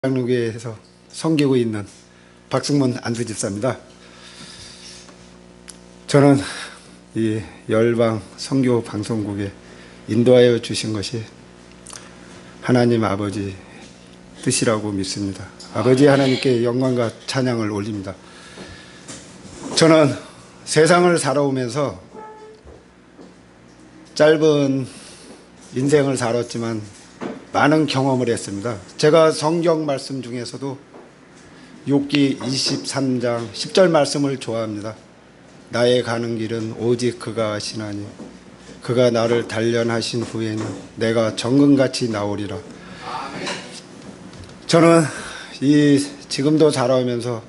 장로교회에서 섬기고 있는 박승문 안수집사입니다. 저는 이 열방 선교 방송국에 인도하여 주신 것이 하나님 아버지 뜻이라고 믿습니다. 아버지 하나님께 영광과 찬양을 올립니다. 저는 세상을 살아오면서 짧은 인생을 살았지만 많은 경험을 했습니다. 제가 성경 말씀 중에서도 욥기 23장 10절 말씀을 좋아합니다. 나의 가는 길은 오직 그가 아시나니 그가 나를 단련하신 후에는 내가 정금같이 나오리라. 저는 지금도 자라오면서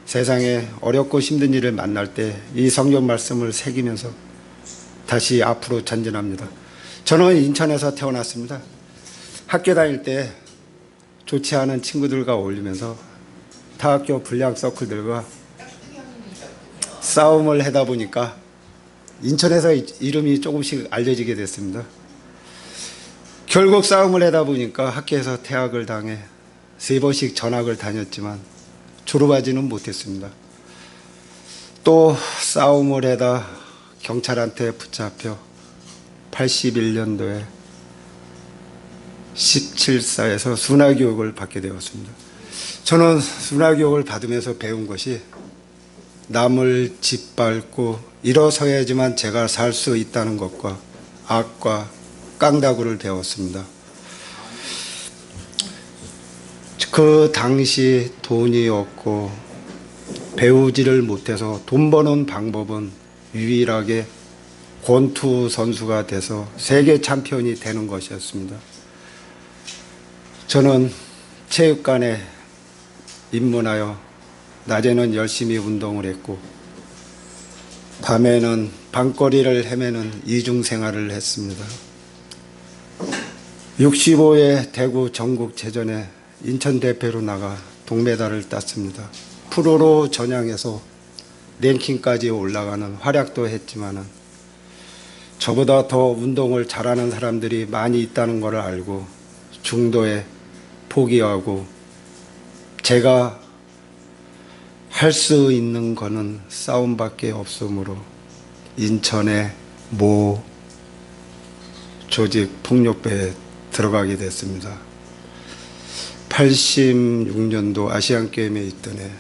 세상에 어렵고 힘든 일을 만날 때 이 성경 말씀을 새기면서 다시 앞으로 전진합니다. 저는 인천에서 태어났습니다. 학교 다닐 때 좋지 않은 친구들과 어울리면서 타학교 불량 서클들과 싸움을 하다 보니까 인천에서 이름이 조금씩 알려지게 됐습니다. 결국 싸움을 하다 보니까 학교에서 퇴학을 당해 3번씩 전학을 다녔지만 졸업하지는 못했습니다. 또 싸움을 하다 경찰한테 붙잡혀 81년도에 17사에서 순화교육을 받게 되었습니다. 저는 순화교육을 받으면서 배운 것이 남을 짓밟고 일어서야지만 제가 살 수 있다는 것과 악과 깡다구를 배웠습니다. 그 당시 돈이 없고 배우지를 못해서 돈 버는 방법은 유일하게 권투 선수가 돼서 세계 챔피언이 되는 것이었습니다. 저는 체육관에 입문하여 낮에는 열심히 운동을 했고 밤에는 밤거리를 헤매는 이중생활을 했습니다. 65회 대구 전국체전에 인천 대표로 나가 동메달을 땄습니다. 프로로 전향해서 랭킹까지 올라가는 활약도 했지만은 저보다 더 운동을 잘하는 사람들이 많이 있다는 것을 알고 중도에 포기하고 제가 할 수 있는 거는 싸움밖에 없으므로 인천의 모 조직 폭력배에 들어가게 됐습니다. 86년도 아시안게임에 있던 해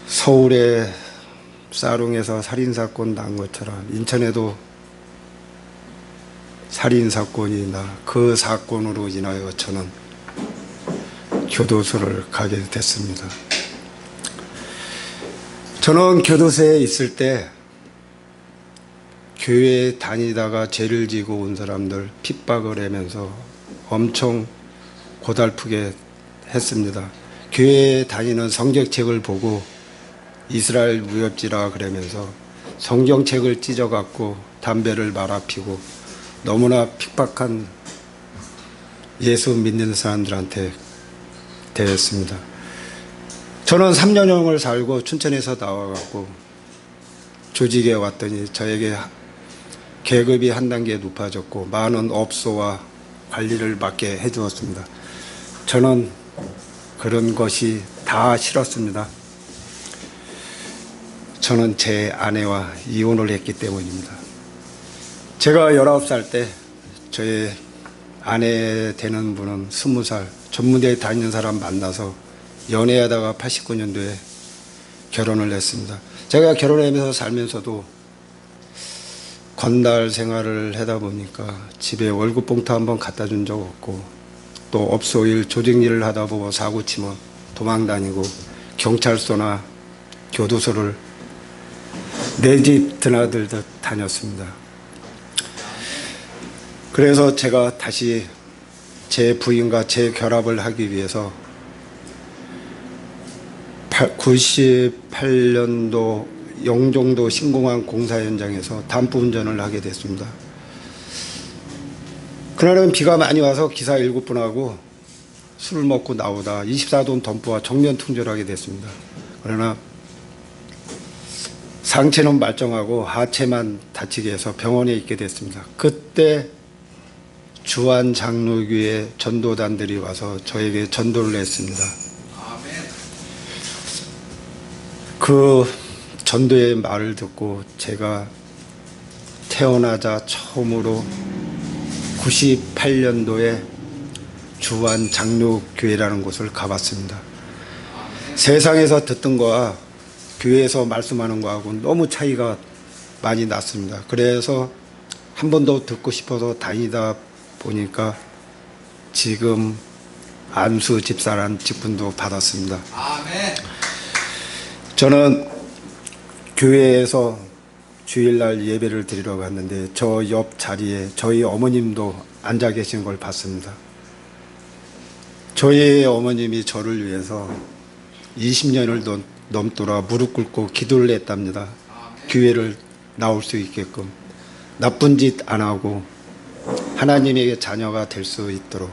서울의 사롱에서 살인사건 난 것처럼 인천에도 살인사건이 나 그 사건으로 인하여 저는 교도소를 가게 됐습니다. 저는 교도소에 있을 때 교회에 다니다가 죄를 지고 온 사람들 핍박을 하면서 엄청 고달프게 했습니다. 교회에 다니는 성경책을 보고 이스라엘 무협지라 그러면서 성경책을 찢어갖고 담배를 말아 피고 너무나 핍박한 예수 믿는 사람들한테 대했습니다. 저는 3년형을 살고 춘천에서 나와갖고 조직에 왔더니 저에게 계급이 한 단계 높아졌고 많은 업소와 관리를 맡게 해주었습니다. 저는 그런 것이 다 싫었습니다. 저는 제 아내와 이혼을 했기 때문입니다. 제가 19살 때 저의 아내 되는 분은 20살 전문대에 다니는 사람 만나서 연애하다가 89년도에 결혼을 했습니다. 제가 결혼하면서 살면서도 건달 생활을 하다 보니까 집에 월급 봉투 한번 갖다 준 적 없고 또 업소일 조직 일을 하다 보고 사고 치면 도망 다니고 경찰서나 교도소를 내 집 드나들듯 다녔습니다. 그래서 제가 다시 제 부인과 재결합을 하기 위해서 98년도 영종도 신공항 공사 현장에서 담부 운전을 하게 됐습니다. 그날은 비가 많이 와서 기사 7분하고 술을 먹고 나오다 24돈 덤프와 정면 충돌하게 됐습니다. 그러나 상체는 말쩡하고 하체만 다치게 해서 병원에 있게 됐습니다. 그때 주한 장로교회 전도단들이 와서 저에게 전도를 했습니다. 그 전도의 말을 듣고 제가 태어나자 처음으로 98년도에 주한 장로교회라는 곳을 가봤습니다. 세상에서 듣던 거와 교회에서 말씀하는 거하고 너무 차이가 많이 났습니다. 그래서 한 번 더 듣고 싶어서 다니다 보니까 지금 안수 집사라는 직분도 받았습니다. 아멘. 저는 교회에서 주일날 예배를 드리러 갔는데 저 옆 자리에 저희 어머님도 앉아 계신 걸 봤습니다. 저희 어머님이 저를 위해서 20년을 넘도록 무릎 꿇고 기도를 했답니다. 교회를 나올 수 있게끔 나쁜 짓 안 하고 하나님에게 자녀가 될 수 있도록.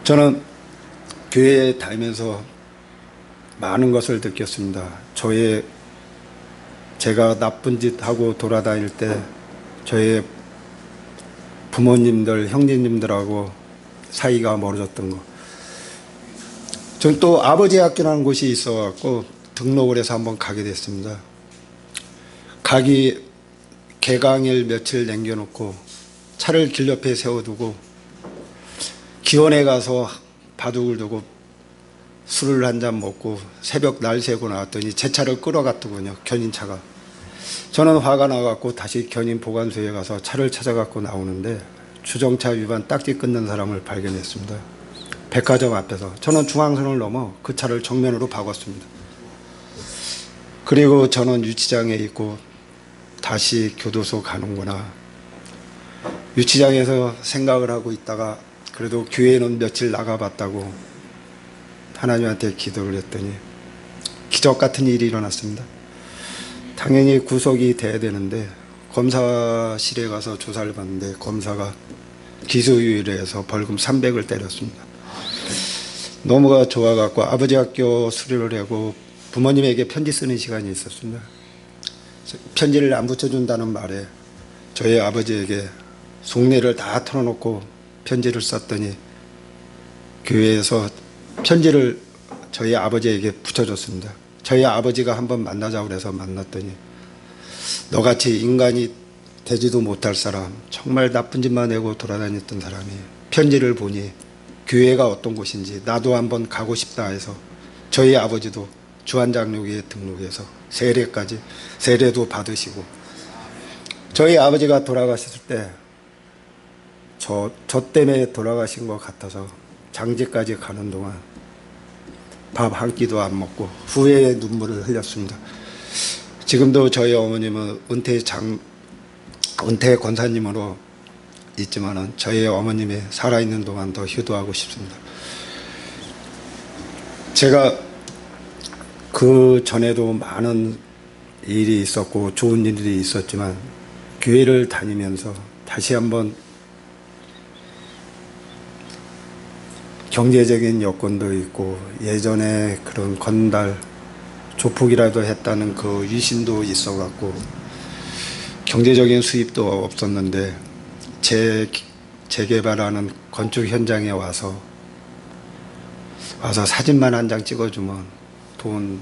저는 교회에 다니면서 많은 것을 느꼈습니다. 제가 나쁜 짓 하고 돌아다닐 때 저의 부모님들, 형제님들하고 사이가 멀어졌던 거. 전 또 아버지 학교라는 곳이 있어갖고 등록을 해서 한번 가게 됐습니다. 개강일 며칠 남겨놓고 차를 길 옆에 세워두고 기원에 가서 바둑을 두고 술을 한 잔 먹고 새벽 날 새고 나왔더니 제 차를 끌어갔더군요. 견인차가. 저는 화가 나갖고 다시 견인 보관소에 가서 차를 찾아갖고 나오는데 주정차 위반 딱지 끊는 사람을 발견했습니다. 백화점 앞에서. 저는 중앙선을 넘어 그 차를 정면으로 박았습니다. 그리고 저는 유치장에 있고 다시 교도소 가는구나. 유치장에서 생각을 하고 있다가 그래도 교회는 며칠 나가봤다고 하나님한테 기도를 했더니 기적 같은 일이 일어났습니다. 당연히 구속이 돼야 되는데 검사실에 가서 조사를 받는데 검사가 기소유예해서 벌금 300을 때렸습니다. 너무가 좋아갖고 아버지 학교 수료를 하고 부모님에게 편지 쓰는 시간이 있었습니다. 편지를 안 붙여준다는 말에 저희 아버지에게 속내를 다 털어놓고 편지를 썼더니 교회에서 편지를 저희 아버지에게 붙여줬습니다. 저희 아버지가 한번 만나자고 그래서 만났더니 너같이 인간이 되지도 못할 사람, 정말 나쁜 짓만 해고 돌아다녔던 사람이 편지를 보니 교회가 어떤 곳인지 나도 한번 가고 싶다 해서 저희 아버지도 주한장로교회에 등록해서 세례도 받으시고 저희 아버지가 돌아가셨을 때 저 때문에 돌아가신 것 같아서 장지까지 가는 동안 밥 한 끼도 안 먹고 후회의 눈물을 흘렸습니다. 지금도 저희 어머님은 은퇴 권사님으로 있지만은 저희 어머님이 살아있는 동안 더 효도하고 싶습니다. 제가 그 전에도 많은 일이 있었고 좋은 일이 있었지만 교회를 다니면서 다시 한번 경제적인 여건도 있고 예전에 그런 건달 조폭이라도 했다는 그 위신도 있어갖고 경제적인 수입도 없었는데 재개발하는 건축 현장에 와서 사진만 한 장 찍어주면 돈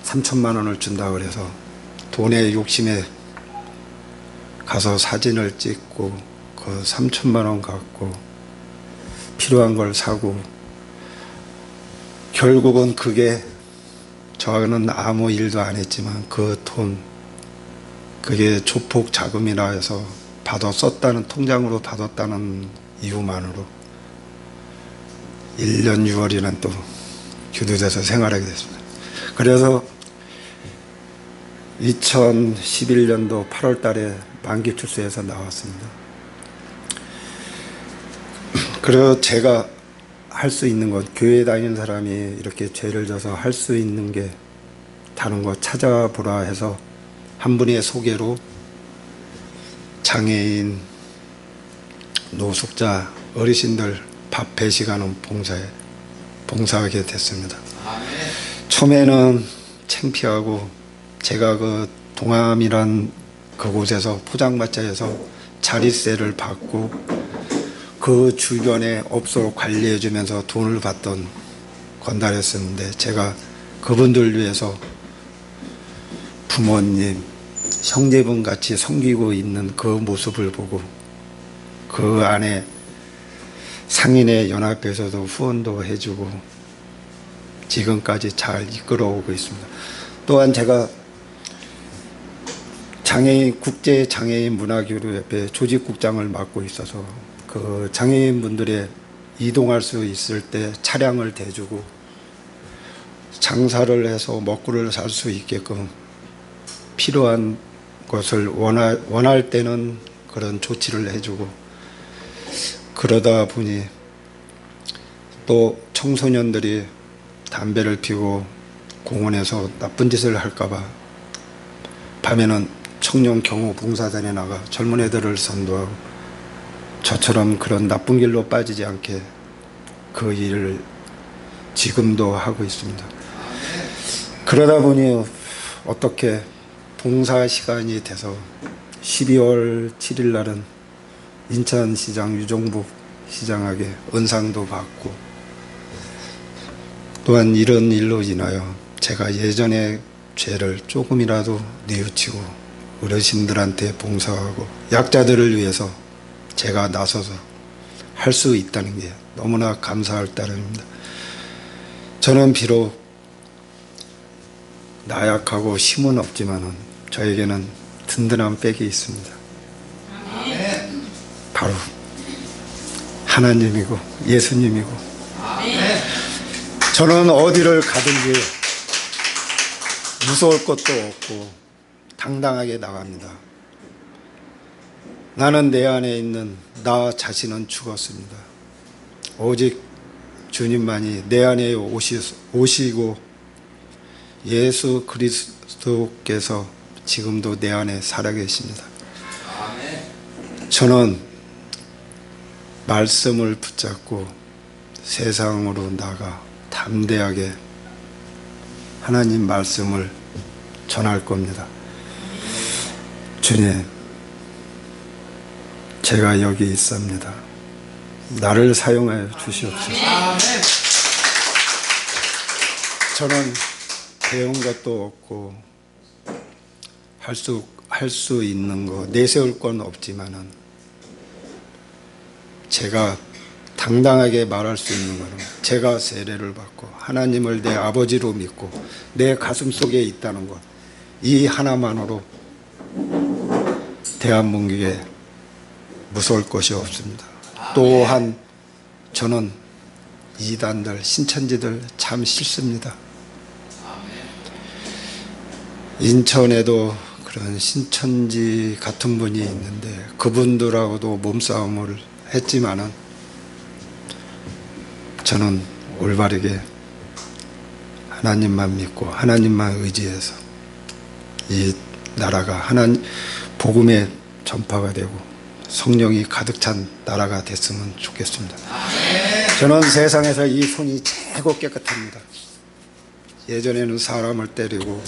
3천만 원을 준다고 그래서 돈에 욕심에 가서 사진을 찍고 그 3천만 원 갖고 필요한 걸 사고 결국은 그게 저는 아무 일도 안 했지만 그 돈 그게 조폭 자금이라 해서 썼다는 통장으로 받았다는 이유만으로 1년 6월이나 또 교도소에서 생활하게 됐습니다. 그래서 2011년도 8월 달에 만기 출소해서 나왔습니다. 그리고 제가 할 수 있는 것, 교회 다니는 사람이 이렇게 죄를 져서 할 수 있는 게 다른 거 찾아보라 해서 한 분의 소개로 장애인, 노숙자, 어르신들 밥 배식하는 봉사하게 됐습니다. 처음에는 창피하고 제가 그 동암이란 그곳에서 포장마차에서 자릿세를 받고 그 주변에 업소 관리해주면서 돈을 받던 건달이었었는데, 제가 그분들 위해서 부모님, 형제분 같이 섬기고 있는 그 모습을 보고 그 안에 상인의 연합회에서도 후원도 해주고 지금까지 잘 이끌어오고 있습니다. 또한 제가 국제장애인 문화교류협회 조직국장을 맡고 있어서 그 장애인분들의 이동할 수 있을 때 차량을 대주고 장사를 해서 먹고를 살 수 있게끔 필요한 것을 원할 때는 그런 조치를 해주고, 그러다 보니 또 청소년들이 담배를 피우고 공원에서 나쁜 짓을 할까봐 밤에는 청년 경호 봉사단에 나가 젊은 애들을 선도하고, 저처럼 그런 나쁜 길로 빠지지 않게 그 일을 지금도 하고 있습니다. 그러다 보니 어떻게 봉사 시간이 돼서 12월 7일 날은 인천시장 유종복 시장에게 은상도 받고, 또한 이런 일로 인하여 제가 예전의 죄를 조금이라도 뉘우치고 어르신들한테 봉사하고 약자들을 위해서 제가 나서서 할 수 있다는 게 너무나 감사할 따름입니다. 저는 비록 나약하고 힘은 없지만은 저에게는 든든한 백이 있습니다. 바로 하나님이고 예수님이고, 저는 어디를 가든지 무서울 것도 없고 당당하게 나갑니다. 나는 내 안에 있는 나 자신은 죽었습니다. 오직 주님만이 내 안에 오시고 예수 그리스도께서 지금도 내 안에 살아계십니다. 저는 말씀을 붙잡고 세상으로 나가 담대하게 하나님 말씀을 전할 겁니다. 주님, 제가 여기 있습니다. 나를 사용하여 주시옵소서. 저는 배운 것도 없고 할 수 있는 거 내세울 건 없지만은 제가 당당하게 말할 수 있는 것은 제가 세례를 받고 하나님을 내 아버지로 믿고 내 가슴 속에 있다는 것, 이 하나만으로 대한민국에 무서울 것이 없습니다. 또한 저는 이단들, 신천지들 참 싫습니다. 인천에도 그런 신천지 같은 분이 있는데 그분들하고도 몸싸움을 했지만은 저는 올바르게 하나님만 믿고 하나님만 의지해서 이 나라가 하나님 복음의 전파가 되고 성령이 가득 찬 나라가 됐으면 좋겠습니다. 저는 세상에서 이 손이 최고 깨끗합니다. 예전에는 사람을 때리고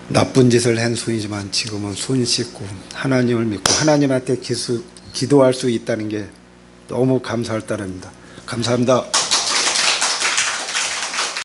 나쁜 짓을 한 손이지만 지금은 손 씻고 하나님을 믿고 하나님한테 기도할 수 있다는 게 너무 감사할 따름입니다. 감사합니다.